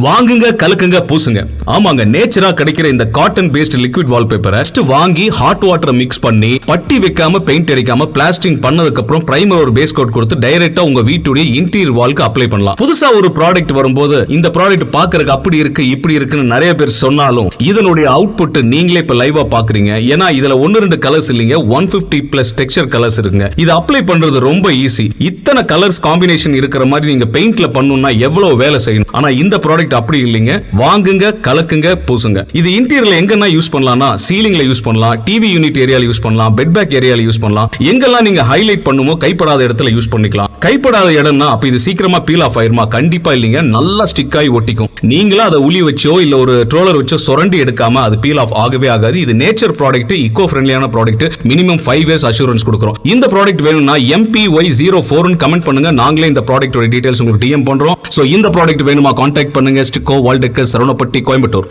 வாங்குங்க, கலக்குங்க, பூசுங்க. ஆமாங்க, நேச்சரா கிடைக்கிற இந்த காட்டன் பேஸ்ட் லிக்விட் வால்பேப்பரை வாங்கி ஹாட் வாட்டர் மிக்ஸ் பண்ணி பட்டி வைக்காம பெயிண்ட் அடிக்காம பிளாஸ்டிங் பண்ணதுக்கு அப்புறம் பிரைமர் ஒரு பேஸ் கோட் கொடுத்து டைரக்டா உங்க வீட்டுடைய இன்டீரியர் வால்க்கு அப்ளை பண்ணலாம். புதுசா ஒரு ப்ராடக்ட் வரும்போது இந்த ப்ராடக்ட் பாக்குறதுக்கு அப்படி இருக்கு இப்படி இருக்குன்னு நிறைய பேர் சொன்னாலும் இதனுடைய அவுட்புட் நீங்களே இப்ப லைவா பாக்குறீங்க. ஏன்னா இதுல 1-2 கலர்ஸ் இல்லைங்க, 150+ டெக்ஸ்சர் கலர்ஸ் இருக்குங்க. இது அப்ளை பண்றது ரொம்ப ஈஸி. இத்தனை கலர்ஸ் காம்பினேஷன் இருக்கிற மாதிரி நீங்க பெயிண்ட்ல பண்ணணும்னா எவ்வளவு வேலை செய்யணும். ஆனா இந்த ப்ராடக்ட் அப்படி இல்லைங்க. வாங்குங்க, கலக்குங்க, பூசுங்க. இது இன்டீரியர்ல எங்கன்னா யூஸ் பண்ணலாம்னா சீலிங்ல யூஸ் பண்ணலாம், டிவி யூனிட் ஏரியால யூஸ் பண்ணலாம், பெட் பேக் ஏரியால யூஸ் பண்ணலாம். எங்கெல்லாம் நீங்க ஹைலைட் பண்ணுமோ கைப்படாத இடத்துல யூஸ் பண்ணிக்கலாம். கைப்படாத இடம்னா அப்ப இது சீக்கிரமா பீல் ஆஃப் ஆயிருமா? கண்டிப்பா இல்லைங்க, நல்லா ஸ்டிக் ஆகி ஒட்டிக்கும். நீங்களா அதை உளி வச்சோ இல்ல ஒரு ட்ரோலர் வச்சோ சுரண்டி எடுக்காம அது பீல் ஆஃப் ஆகவே ஆகாது. இது நேச்சர் ப்ராடக்ட், ஈகோ ஃப்ரெண்ட்லியான ப்ராடக்ட். மினிமம் 5 இயர்ஸ் அஷூரன்ஸ் கொடுக்குறோம். இந்த ப்ராடக்ட் வேணும்னா MPY04 கமெண்ட் பண்ணுங்க. நாங்களே இந்த ப்ராடக்ட்டோட டீடைல்ஸ் உங்களுக்கு DM பண்றோம். சோ இந்த ப்ராடக்ட் வேணுமா கான்டாக்ட் பண்ணுங்க. ஸ்டிக்கோ வால்டெக்கர், சரவணப்பட்டி, கோயம்புத்தூர்.